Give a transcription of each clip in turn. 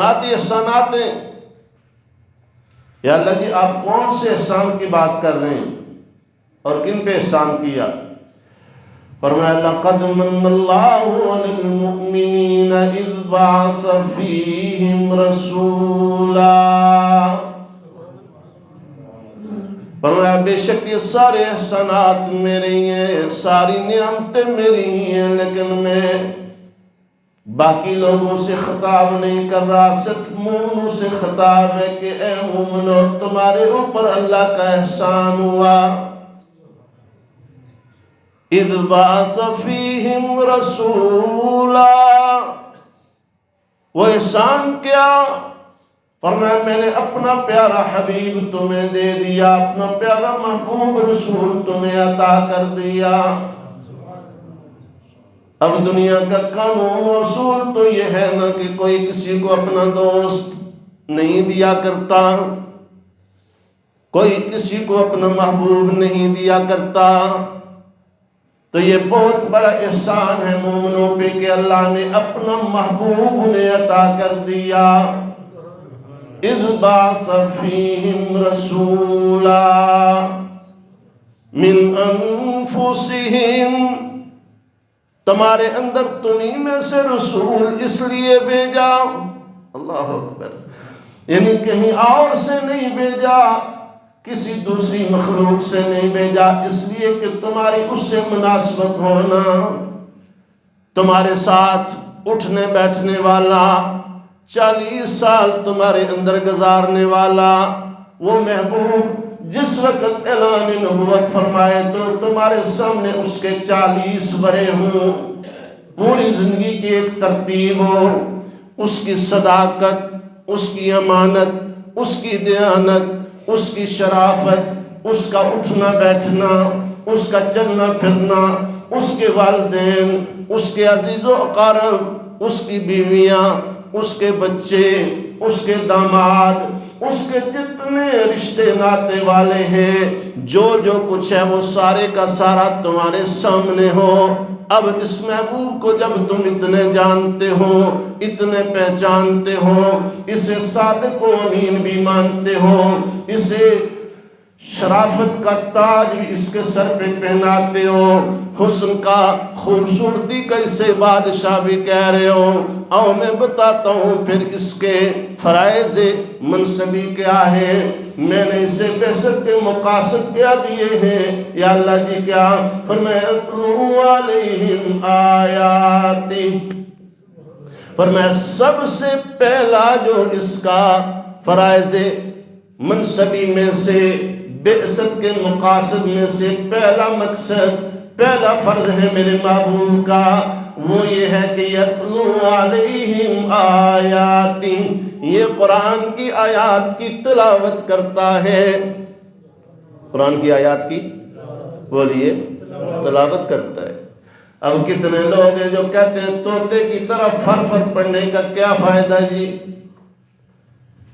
احسانات ہیں۔ یا اللہ جی آپ کون سے احسان کی بات کر رہے ہیں اور کن پہ احسان کیا؟ فرمایا لقد من اللہ علی المؤمنین اذ بعث فیہم رسولا۔ فرمایا بے شک یہ سارے احسانات میرے ہی ہیں، ساری نعمتیں میری ہی ہیں، لیکن میں باقی لوگوں سے خطاب نہیں کر رہا، صرف مومنوں سے خطاب ہے کہ اے مومنو تمہارے اوپر اللہ کا احسان ہوا۔ اذ بعث فیہم رسولا، وہ احسان کیا؟ فرمایا میں نے اپنا پیارا حبیب تمہیں دے دیا، اپنا پیارا محبوب رسول تمہیں عطا کر دیا۔ اب دنیا کا قانون و اصول تو یہ ہے نا کہ کوئی کسی کو اپنا دوست نہیں دیا کرتا، کوئی کسی کو اپنا محبوب نہیں دیا کرتا۔ تو یہ بہت بڑا احسان ہے مومنوں پہ کہ اللہ نے اپنا محبوب انہیں عطا کر دیا۔ اذ بعث فیہم رسولا من انفسہم، تمہارے اندر تمہیں میں سے رسول اس لیے بھیجا، اللہ اکبر، یعنی کہیں اور سے نہیں بھیجا، کسی دوسری مخلوق سے نہیں بھیجا، اس لیے کہ تمہاری اس سے مناسبت ہونا، تمہارے ساتھ اٹھنے بیٹھنے والا، 40 سال تمہارے اندر گزارنے والا وہ محبوب جس وقت اعلان نبوت فرمائے تو تمہارے سامنے اس کے 40 برے ہوں، پوری زندگی کی ایک ترتیب ہو، اس کی صداقت، اس کی امانت، اس کی دیانت، اس کی شرافت، اس کا اٹھنا بیٹھنا، اس کا چلنا پھرنا، اس کے والدین، اس کے عزیز و اقارب، اس کی بیویاں، اس کے بچے، اس کے داماد، اس کے جتنے رشتے ناتے والے ہیں، جو کچھ ہے وہ سارے کا سارا تمہارے سامنے ہو۔ اب اس محبوب کو جب تم اتنے جانتے ہو، اتنے پہچانتے ہو، اسے صادق و امین بھی مانتے ہو، اسے شرافت کا تاج بھی اس کے سر پہ پہناتے ہو، حسن کا، خوبصورتی کا اسے بادشاہ بھی کہہ رہے ہو، آؤ میں بتاتا ہوں پھر اس کے فرائض منصبی کیا ہے، میں نے اسے بعثت کے مقاصد کیا دیے ہیں۔ یا اللہ جی کیا؟ فرمایا اتلو علیہم آیاتی، فرمایا سب سے پہلا جو اس کا فرائض منصبی میں سے، بعثت کے مقاصد میں سے پہلا مقصد، پہلا فرض ہے میرے محبوب کا، وہ یہ ہے کہ یتلو علیہم آیاتی، یہ قرآن کی آیات کی تلاوت کرتا ہے۔ قرآن کی آیات کی بولیے تلاوت کرتا ہے۔ اب کتنے لوگ ہیں جو کہتے ہیں طوطے کی طرح فر فر پڑھنے کا کیا فائدہ جی،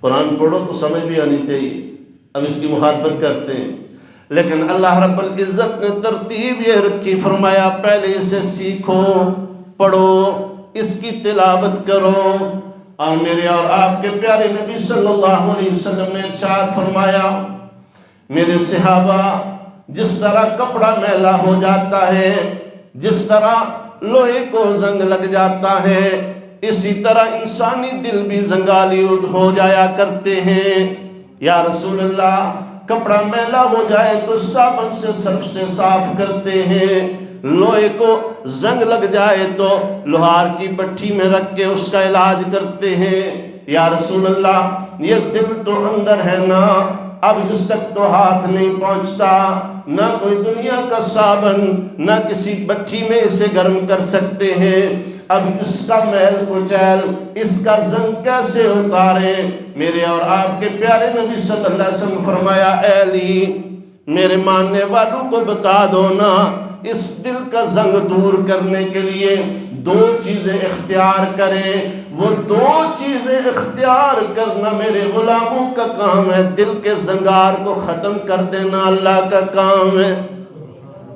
قرآن پڑھو تو سمجھ بھی آنی چاہیے، اب اس کی مخالفت کرتے ہیں۔ لیکن اللہ رب العزت نے ترتیب یہ رکھی، فرمایا پہلے اسے سیکھو، پڑھو، اس کی تلاوت کرو۔ اور میرے اور آپ کے پیارے نبی صلی اللہ علیہ وسلم نے ارشاد فرمایا، میرے صحابہ جس طرح کپڑا میلا ہو جاتا ہے، جس طرح لوہے کو زنگ لگ جاتا ہے، اسی طرح انسانی دل بھی زنگالیود ہو جایا کرتے ہیں۔ یا رسول اللہ کپڑا میلا ہو جائے تو صابن سے سرف سے صاف کرتے ہیں، لوہے کو زنگ لگ جائے تو لوہار کی بٹھی میں رکھ کے اس کا علاج کرتے ہیں۔ یا رسول اللہ یہ دل تو اندر ہے نا، اب اس تک تو ہاتھ نہیں پہنچتا، نہ کوئی دنیا کا صابن، نہ کسی بٹھی میں اسے گرم کر سکتے ہیں، اب اس کا میل کچیل، اس کا زنگ کیسے اتاریں؟ میرے اور آپ کے پیارے نبی صلی اللہ علیہ وسلم فرمایا، اے علی میرے ماننے والوں کو بتا دو نا، اس دل کا زنگ دور کرنے کے لیے 2 چیزیں اختیار کریں۔ وہ 2 چیزیں اختیار کرنا میرے غلاموں کا کام ہے، دل کے زنگار کو ختم کر دینا اللہ کا کام ہے۔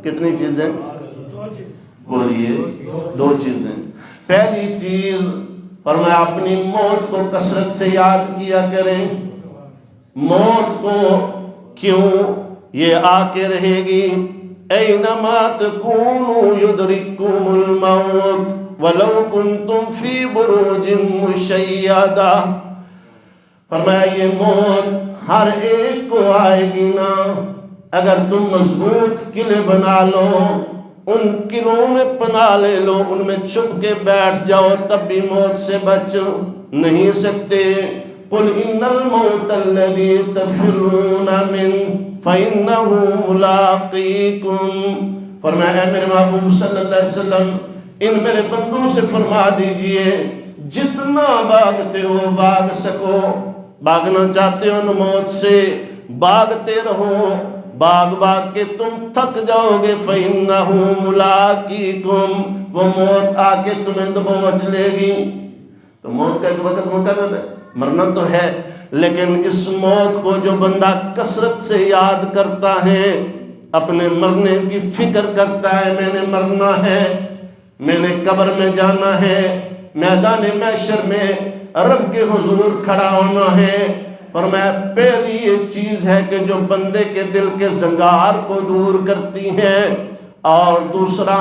کتنی چیزیں بولیے؟ 2 چیزیں۔ پہلی چیز فرمایا اپنی موت کو کثرت سے یاد کیا کریں. موت کو کیوں یہ آ کے رہے گی. اینما تکونوا یدرککم الموت ولو کنتم فی بروج مشیدہ. فرمایا یہ موت ہر ایک کو آئے گی نا. اگر تم مضبوط قلعے بنا لو، ان قلعوں میں پناہ لے لو، ان میں چھپ کے بیٹھ جاؤ، تب بھی موت سے بچ نہیں سکتے. قل ان الموت الذی تفرون منہ فإنہ ملاقیکم. فرمایا اے میرے محبوب صلی اللہ علیہ وسلم ان میرے بندوں سے فرما دیجئے جتنا بھاگتے ہو بھاگ سکو. بھاگنا چاہتے ہو موت سے بھاگتے رہو. بھاگ بھاگ کے تم تھک جاؤ گے. فَإِنَّهُ مُلَاقِيكُمْ، وہ موت آ کے تمہیں دبوچ لے گی. تو موت کا ایک وقت مقرر ہے، مرنا تو ہے، لیکن اس موت کو جو بندہ کثرت سے یاد کرتا ہے، اپنے مرنے کی فکر کرتا ہے، میں نے مرنا ہے، میں نے قبر میں جانا ہے، میدان محشر میں رب کے حضور کھڑا ہونا ہے. فرمایا پہلی یہ چیز ہے کہ جو بندے کے دل کے زنگار کو دور کرتی ہے. اور دوسرا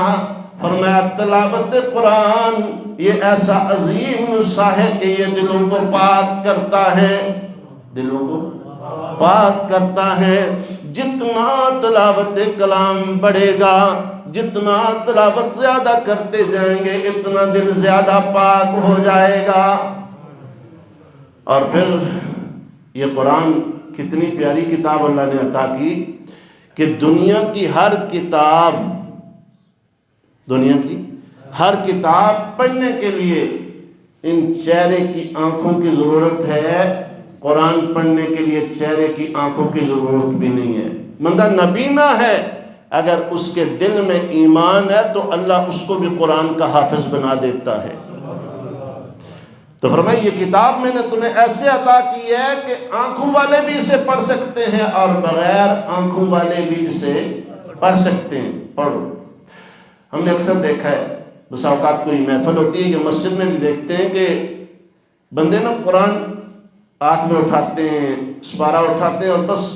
فرمایا تلاوت قرآن، یہ ایسا عظیم نسخہ ہے کہ یہ دلوں کو پاک کرتا ہے، دلوں کو پاک کرتا ہے. جتنا تلاوت کلام بڑھے گا، جتنا تلاوت زیادہ کرتے جائیں گے، اتنا دل زیادہ پاک ہو جائے گا. اور پھر یہ قرآن کتنی پیاری کتاب اللہ نے عطا کی کہ دنیا کی ہر کتاب پڑھنے کے لیے ان چہرے کی آنکھوں کی ضرورت ہے. قرآن پڑھنے کے لیے چہرے کی آنکھوں کی ضرورت بھی نہیں ہے. بندہ نبینا ہے، اگر اس کے دل میں ایمان ہے تو اللہ اس کو بھی قرآن کا حافظ بنا دیتا ہے. تو فرمایا یہ کتاب میں نے تمہیں ایسے عطا کی ہے کہ آنکھوں والے بھی اسے پڑھ سکتے ہیں اور بغیر آنکھوں والے بھی اسے پڑھ سکتے ہیں. پڑھو. ہم نے اکثر دیکھا ہے، بس اوقات کوئی محفل ہوتی ہے کہ مسجد میں بھی دیکھتے ہیں کہ بندے نا قرآن ہاتھ میں اٹھاتے ہیں، سپارہ اٹھاتے ہیں اور بس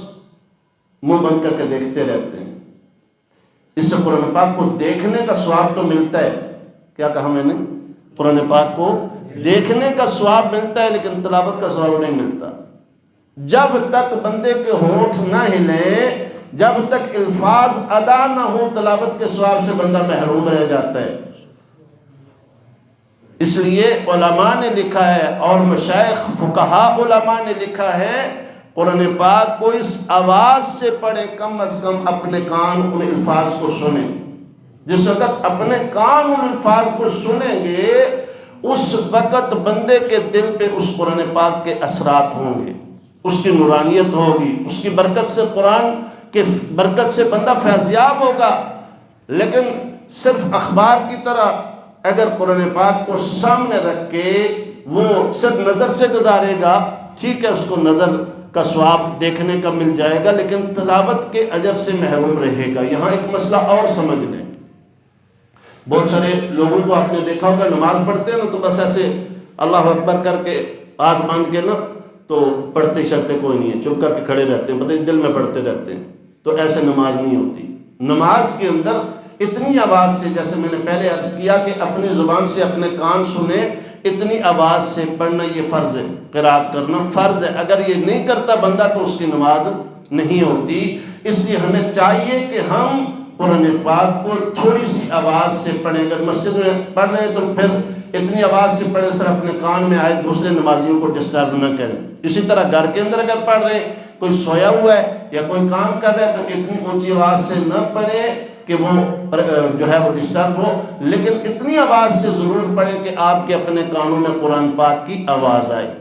منہ بند کر کے دیکھتے رہتے ہیں. اس سے قرآن پاک کو دیکھنے کا ثواب تو ملتا ہے. کیا کہا میں نے؟ قرآن پاک کو دیکھنے کا ثواب ملتا ہے لیکن تلاوت کا ثواب نہیں ملتا. جب تک بندے کے ہونٹ نہ ہلیں، جب تک الفاظ ادا نہ ہو، تلاوت کے ثواب سے بندہ محروم رہ جاتا ہے. اس لیے علماء نے لکھا ہے اور مشائخ فقہاء علماء نے لکھا ہے قرآن پاک کو اس آواز سے پڑھیں، کم از کم اپنے کان ان الفاظ کو سنیں. جس وقت اپنے کان ان الفاظ کو سنیں گے اس وقت بندے کے دل پہ اس قرآن پاک کے اثرات ہوں گے، اس کی نورانیت ہوگی، اس کی برکت سے، قرآن کے برکت سے بندہ فیضیاب ہوگا. لیکن صرف اخبار کی طرح اگر قرآن پاک کو سامنے رکھ کے وہ صرف نظر سے گزارے گا، ٹھیک ہے، اس کو نظر کا ثواب دیکھنے کا مل جائے گا لیکن تلاوت کے اجر سے محروم رہے گا. یہاں ایک مسئلہ اور سمجھ لیں. بہت سارے لوگوں کو آپ نے دیکھا ہوگا نماز پڑھتے ہیں نا تو بس ایسے اللہ اکبر کر کے ہاتھ باندھ کے نا تو پڑھتے شرتے کوئی نہیں ہے، چپ کر کے کھڑے رہتے ہیں، پتہ دل میں پڑھتے رہتے ہیں. تو ایسے نماز نہیں ہوتی. نماز کے اندر اتنی آواز سے، جیسے میں نے پہلے عرض کیا کہ اپنی زبان سے اپنے کان سنیں، اتنی آواز سے پڑھنا یہ فرض ہے. قرات کرنا فرض ہے. اگر یہ نہیں کرتا بندہ تو اس کی نماز نہیں ہوتی. اس لیے ہمیں چاہیے کہ ہم قرآن پاک کو تھوڑی سی آواز سے پڑھیں. اگر مسجد میں پڑھ رہے ہیں تو پھر اتنی آواز سے پڑھیں سر اپنے کان میں آئے، دوسرے نمازیوں کو ڈسٹرب نہ کریں. اسی طرح گھر کے اندر اگر پڑھ رہے ہیں، کوئی سویا ہوا ہے یا کوئی کام کر رہا ہے تو اتنی اونچی آواز سے نہ پڑھیں کہ وہ جو ہے وہ ڈسٹرب ہو، لیکن اتنی آواز سے ضرور پڑھیں کہ آپ کے اپنے کانوں میں قرآن پاک کی آواز آئے.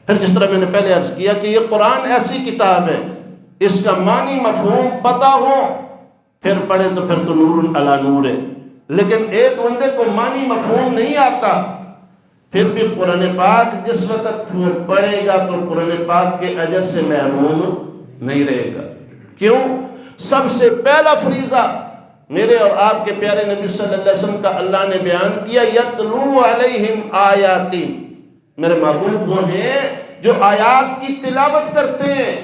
پھر جس طرح میں نے پہلے عرض کیا کہ یہ قرآن ایسی کتاب ہے، اس کا معنی مفہوم پتہ ہو پھر پڑھے تو پھر تو نور علی نور ہے. لیکن ایک بندے کو معنی مفہوم نہیں آتا، پھر بھی قرآن پاک جس وقت وہ پڑھے گا تو قرآن پاک کے اجر سے محروم نہیں رہے گا. کیوں؟ سب سے پہلا فریضہ میرے اور آپ کے پیارے نبی صلی اللہ علیہ وسلم کا اللہ نے بیان کیا یتلو علیہم آیاتی، میرے محبوب وہ ہیں جو آیات کی تلاوت کرتے ہیں۔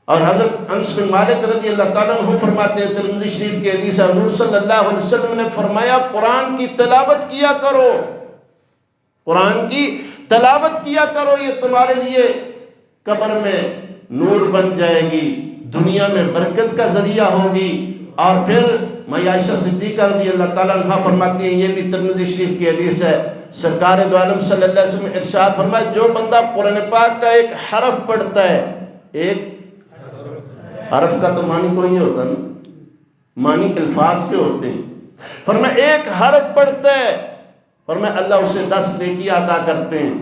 اور حضرت انس بن مالک رضی اللہ تعالیٰ عنہ فرماتے ہیں، ترمذی شریف کی حدیث ہے، حضور صلی اللہ علیہ وسلم نے فرمایا قرآن کی تلاوت کیا کرو، قرآن کی تلاوت کیا کرو، یہ تمہارے لیے قبر میں نور بن جائے گی، دنیا میں برکت کا ذریعہ ہوگی۔ اور پھر میں عائشہ صدیقہ رضی اللہ تعالیٰ عنہ فرماتی ہیں، یہ بھی ترمذی شریف کی حدیث ہے، سرکار دو عالم صلی اللہ علیہ وسلم ارشاد فرمایا جو بندہ قرآن پاک کا ایک حرف پڑھتا ہے، ایک حرف کا تو معنی کوئی نہیں ہوتا نا، معنی الفاظ کے ہوتے ہیں، فرمایا ایک حرف پڑھتا ہے، فرمایا اللہ اسے 10 نیکی عطا کرتے ہیں۔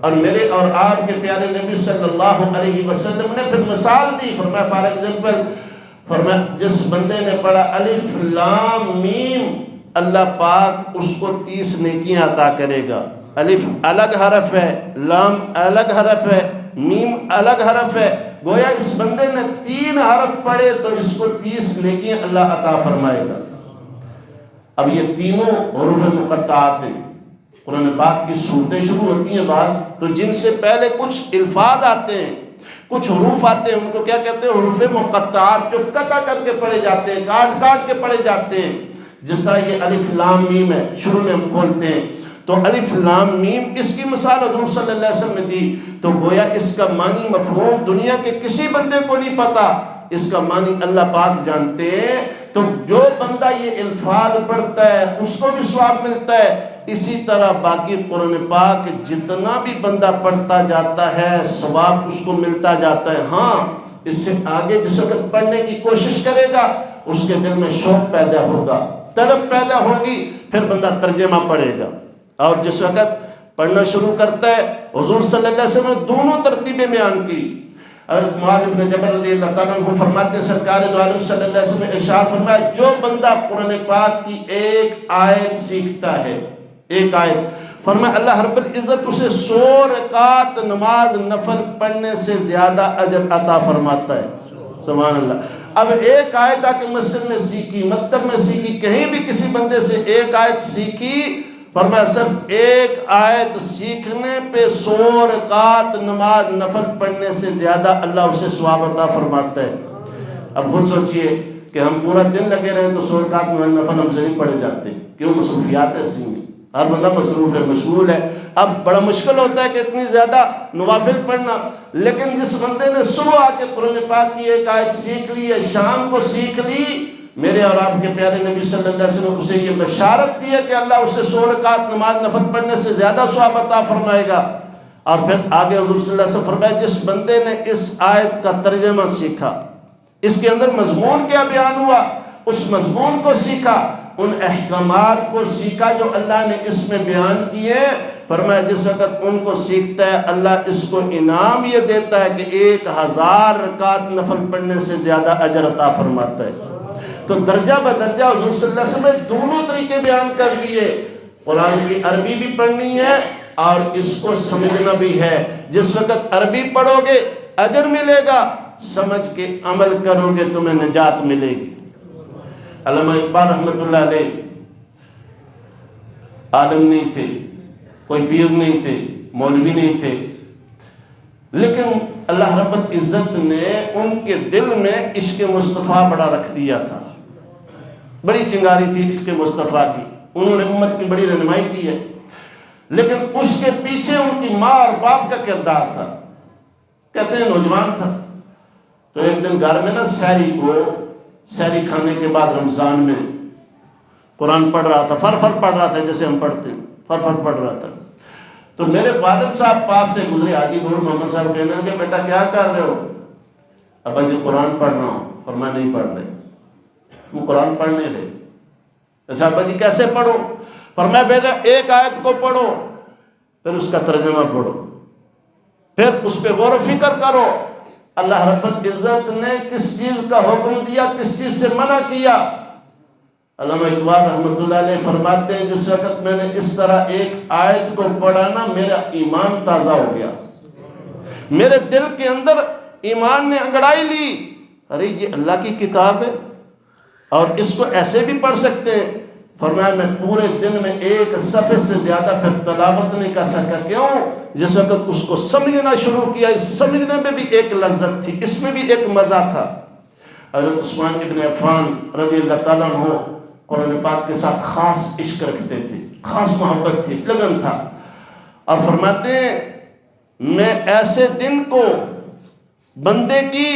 اور میرے اور آپ کے پیارے نبی صلی اللہ علیہ وسلم نے پھر مثال دی، فرمایا فار ایگزامپل، فرمایا جس بندے نے پڑھا الف لام میم، اللہ پاک اس کو 30 نیکیاں عطا کرے گا۔ الف الگ حرف ہے، لام الگ حرف ہے، میم الگ حرف ہے، گویا اس بندے نے 3 حرف پڑھے تو اس کو 30 نیکیاں اللہ عطا فرمائے گا۔ اب یہ تینوں حروف مقطعات ہیں، قرآن پاک کی صورتیں شروع ہوتی ہیں بعض تو جن سے پہلے کچھ الفاظ آتے ہیں، کچھ حروف آتے ہیں، ان کو کیا کہتے ہیں؟ حروف مقطعات، جو قطع کر کے پڑھے جاتے ہیں، کاٹ کاٹ کے پڑھے جاتے ہیں۔ جس طرح یہ الف لام میم ہے، شروع میں ہم کھولتے ہیں تو الف لام میم، اس کی مثال حضور صلی اللہ علیہ وسلم نے دی، تو گویا اس کا معنی مفہوم دنیا کے کسی بندے کو نہیں پتا، اس کا معنی اللہ پاک جانتے ہیں۔ تو جو بندہ یہ الفاظ پڑھتا ہے اس کو بھی ثواب ملتا ہے، اسی طرح باقی قرآن پاک جتنا بھی بندہ پڑھتا جاتا ہے ثواب اس کو ملتا جاتا ہے۔ ہاں اس سے آگے جس وقت پڑھنے کی کوشش کرے گا اس کے دل میں شوق پیدا ہوگا، طلب پیدا ہوگی، پھر بندہ ترجمہ پڑھے گا۔ اور جس وقت پڑھنا شروع کرتا ہے، حضور صلی اللہ علیہ وسلم نے دونوں ترتیبیں بیان کی۔ حضرت معاذ بن جبل رضی اللہ تعالیٰ عنہ فرماتے ہیں، سرکار دو عالم صلی اللہ علیہ وسلم نے ارشاد فرمایا جو بندہ قرآن پاک کی ایک آیت سیکھتا ہے، ایک آیت، فرمایا اللہ رب العزت اسے 100 رکعت نماز نفل پڑھنے سے زیادہ اجر عطا فرماتا ہے۔ سبحان اللہ۔ اب ایک آیت آ کے مسجد میں سیکھی، مکتب میں سیکھی، کہیں بھی کسی بندے سے ایک آیت سیکھی، فرمایا صرف ایک آیت سیکھنے پہ 100 رکعت نماز نفل پڑھنے سے زیادہ اللہ اسے ثواب عطا فرماتا ہے۔ اب خود سوچئے کہ ہم پورا دن لگے رہیں تو 100 رکعت نفل ہم سے نہیں پڑھے جاتے، کیوں؟ مصروفیات ایسی ہیں، ہر بندہ مصروف ہے، مشغول ہے، اب بڑا مشکل ہوتا ہے کہ اتنی زیادہ نوافل پڑھنا۔ لیکن جس بندے نے صبح آ کے قرآن پاک کی ایک آیت سیکھ لی ہے، شام کو سیکھ لی، میرے اور آپ کے پیارے نبی صلی اللہ علیہ وسلم اسے یہ بشارت دی ہے کہ اللہ اسے 100 رکعت نماز نفل پڑھنے سے زیادہ ثواب عطا فرمائے گا۔ اور پھر آگے حضور صلی اللہ علیہ وسلم فرمایا جس بندے نے اس آیت کا ترجمہ سیکھا، اس کے اندر مضمون کیا بیان ہوا، اس مضمون کو سیکھا، ان احکامات کو سیکھا جو اللہ نے اس میں بیان کیے، فرمایا جس وقت ان کو سیکھتا ہے اللہ اس کو انعام یہ دیتا ہے کہ 1000 رکعت نفل پڑھنے سے زیادہ اجر عطا فرماتا ہے۔ تو درجہ بدرجہ حضور صلی اللہ علیہ وسلم نے دونوں طریقے بیان کر دیے، قرآن کی عربی بھی پڑھنی ہے اور اس کو سمجھنا بھی ہے۔ جس وقت عربی پڑھو گے اجر ملے گا، سمجھ کے عمل کرو گے تمہیں نجات ملے گی۔ علامہ اقبال رحمۃ اللہ علیہ عالم نہیں تھے، کوئی پیر نہیں تھے، مولوی نہیں تھے، لیکن اللہ رب العزت نے ان کے دل میں عشق مصطفیٰ بڑا رکھ دیا تھا، بڑی چنگاری تھی عشق مصطفیٰ کی، انہوں نے امت کی بڑی رہنمائی کی ہے، لیکن اس کے پیچھے ان کی ماں اور باپ کا کردار تھا۔ کہتے ہیں نوجوان تھا تو ایک دن گھر میں نا سحری کھانے کے بعد رمضان میں قرآن پڑھ رہا تھا، فر پڑھ رہا تھا جیسے ہم پڑھتے ہیں، فر پڑھ رہا تھا، تو میرے والد صاحب پاس سے گزرے، حاجی نور محمد صاحب کہنے لگے بیٹا کیا کر رہے ہو؟ ابا جی قرآن پڑھ رہا ہوں۔ فرمایا نہیں پڑھ رہے، تم قرآن پڑھنے رہے؟ اچھا ابا جی کیسے پڑھو؟ فرمایا بیٹا ایک آیت کو پڑھو، پھر اس کا ترجمہ پڑھو، پھر اس پہ غور و فکر کرو، اللہ رب العزت نے کس چیز کا حکم دیا، کس چیز سے منع کیا۔ علامہ اقبال رحمۃ اللہ علیہ فرماتے ہیں جس وقت میں نے اس طرح ایک آیت کو پڑھا نا میرا ایمان تازہ ہو گیا، میرے دل کے اندر ایمان نے انگڑائی لی، ارے یہ اللہ کی کتاب ہے اور اس کو ایسے بھی پڑھ سکتے ہیں. فرمایا میں پورے دن میں ایک صفحے سے زیادہ پھر تلاوت نہیں کر سکا. کیوں؟ جس وقت اس کو سمجھنا شروع کیا، اس سمجھنے میں بھی ایک لذت تھی، اس میں بھی ایک مزہ تھا. حضرت عثمان ابن عفان رضی اللہ تعالیٰ عنہ قرآن پاک کے ساتھ خاص عشق رکھتے تھے، خاص محبت تھی، لگن تھا. اور فرماتے ہیں میں ایسے دن کو بندے کی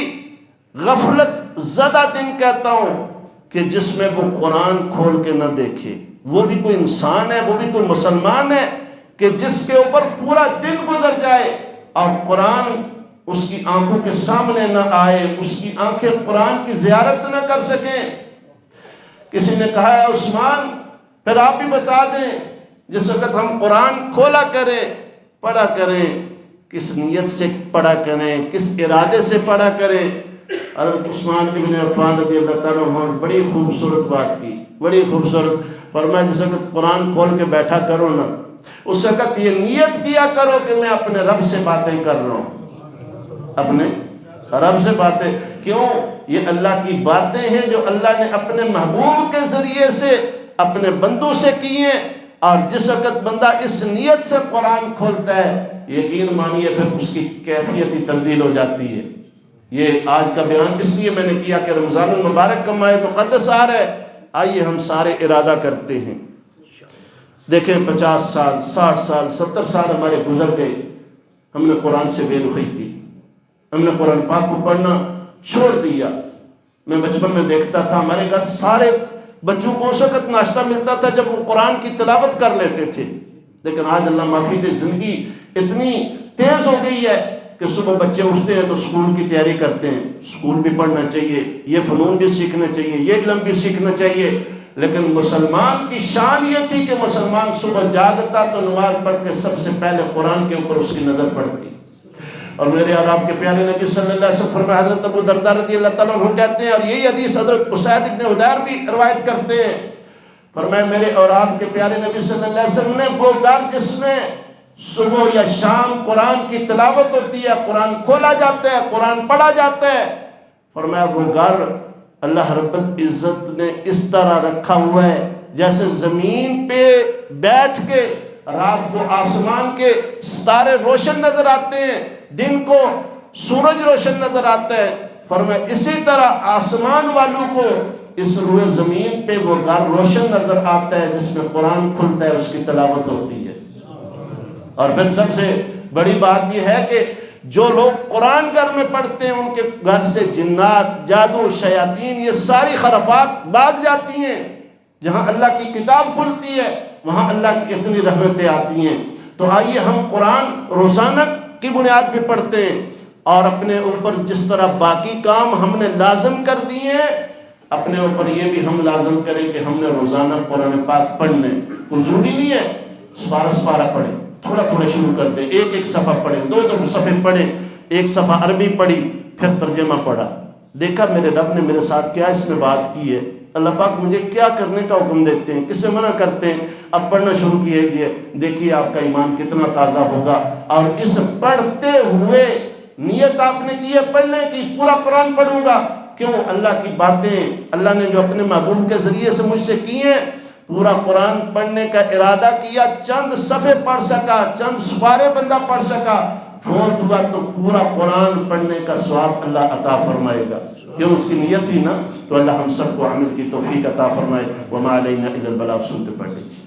غفلت زدہ دن کہتا ہوں کہ جس میں وہ قرآن کھول کے نہ دیکھے. وہ بھی کوئی انسان ہے، وہ بھی کوئی مسلمان ہے کہ جس کے اوپر پورا دن گزر جائے اور قرآن اس کی آنکھوں کے سامنے نہ آئے، اس کی آنکھیں قرآن کی زیارت نہ کر سکیں. کسی نے کہا ہے عثمان پھر آپ ہی بتا دیں جس وقت ہم قرآن کھولا کریں، پڑھا کریں، کس نیت سے پڑھا کریں، کس ارادے سے پڑھا کریں. حضرت عثمان ابن عفان رضی اللہ تعالیٰ عنہ نے بڑی خوبصورت بات کی، بڑی خوبصورت. فرمایا جس وقت قرآن کھول کے بیٹھا کرو نا، اس وقت یہ نیت کیا کرو کہ میں اپنے رب سے باتیں کر رہا ہوں، اپنے رب سے باتیں. کیوں؟ یہ اللہ کی باتیں ہیں جو اللہ نے اپنے محبوب کے ذریعے سے اپنے بندوں سے کی ہیں. اور جس وقت بندہ اس نیت سے قرآن کھولتا ہے، یقین مانیے پھر اس کی کیفیت ہی تبدیل ہو جاتی ہے. یہ آج کا بیان اس لیے میں نے کیا کہ رمضان المبارک کا ماہ مقدس آ رہا ہے. آئیے ہم سارے ارادہ کرتے ہیں. دیکھیں 50 سال 60 سال 70 سال ہمارے گزر گئے، ہم نے قرآن سے بے رخی کی، ہم نے قرآن پاک کو پڑھنا چھوڑ دیا. میں بچپن میں دیکھتا تھا ہمارے گھر سارے بچوں کو اس وقت ناشتہ ملتا تھا جب وہ قرآن کی تلاوت کر لیتے تھے. لیکن آج اللہ معافی دے زندگی اتنی تیز ہو گئی ہے کہ صبح بچے اٹھتے ہیں تو اسکول کی تیاری کرتے ہیں. اسکول بھی پڑھنا چاہیے، یہ فنون بھی سیکھنا چاہیے، یہ علم بھی سیکھنا چاہیے. لیکن مسلمان کی شان یہ تھی کہ مسلمان صبح جاگتا تو نماز پڑھ کے سب سے پہلے قرآن کے اوپر اس کی نظر پڑتی. اور میرے اور آپ کے پیارے نبی صلی اللہ علیہ وسلم فرمایا، حضرت ابو درداء رضی اللہ تعالیٰ عنہ کہتے ہیں، اور یہی حدیث حضرت اسید ابن حضیر بھی روایت کرتے ہیں، فرمایا میرے اور آپ کے پیارے نبی صلی اللہ علیہ وسلم نے وہ گھر جس میں صبح یا شام قرآن کی تلاوت ہوتی ہے، قرآن کھولا جاتا ہے، قرآن پڑھا جاتا ہے، فرمایا وہ گھر اللہ رب العزت نے اس طرح رکھا ہوا ہے جیسے زمین پہ بیٹھ کے رات کو آسمان کے ستارے روشن نظر آتے ہیں، دن کو سورج روشن نظر آتا ہے. فرمایا اسی طرح آسمان والوں کو اس روئے زمین پہ وہ گھر روشن نظر آتا ہے جس میں قرآن کھلتا ہے، اس کی تلاوت ہوتی ہے. اور پھر سب سے بڑی بات یہ ہے کہ جو لوگ قرآن گھر میں پڑھتے ہیں ان کے گھر سے جنات، جادو، شیاطین، یہ ساری خرافات بھاگ جاتی ہیں. جہاں اللہ کی کتاب کھلتی ہے وہاں اللہ کی اتنی رحمتیں آتی ہیں. تو آئیے ہم قرآن روزانہ کی بنیاد پہ پڑھتے ہیں، اور اپنے اوپر جس طرح باقی کام ہم نے لازم کر دیے ہیں، اپنے اوپر یہ بھی ہم لازم کریں کہ ہم نے روزانہ قرآن پاک پڑھنے. کوئی ضروری نہیں ہے سپارہ پڑھیں، تھوڑا تھوڑا شروع کر دیں، ایک صفحہ پڑھیں، دو صفحے پڑھیں، ایک صفحہ عربی پڑھی پھر ترجمہ پڑھا، دیکھا میرے رب نے میرے ساتھ کیا اس میں بات کی ہے، اللہ پاک مجھے کیا کرنے کا حکم دیتے ہیں، کس سے منع کرتے ہیں. اب پڑھنا شروع کیجئے، دیکھیے آپ کا ایمان کتنا تازہ ہوگا. اور اس پڑھتے ہوئے نیت آپ نے کی ہے پڑھنے کی، پورا قرآن پڑھوں گا. کیوں؟ اللہ کی باتیں اللہ نے جو اپنے محبوب کے ذریعے سے مجھ سے کی ہیں، پورا قرآن پڑھنے کا ارادہ کیا، چند صفحے پڑھ سکا، چند سپارے بندہ پڑھ سکا، فوت ہوا تو پورا قرآن پڑھنے کا ثواب اللہ عطا فرمائے گا. یہ اس کی نیت تھی نا. تو اللہ ہم سب کو عمل کی توفیق عطا فرمائے. وما علینا الا البلاغ. سنتے پڑھ لیجیے.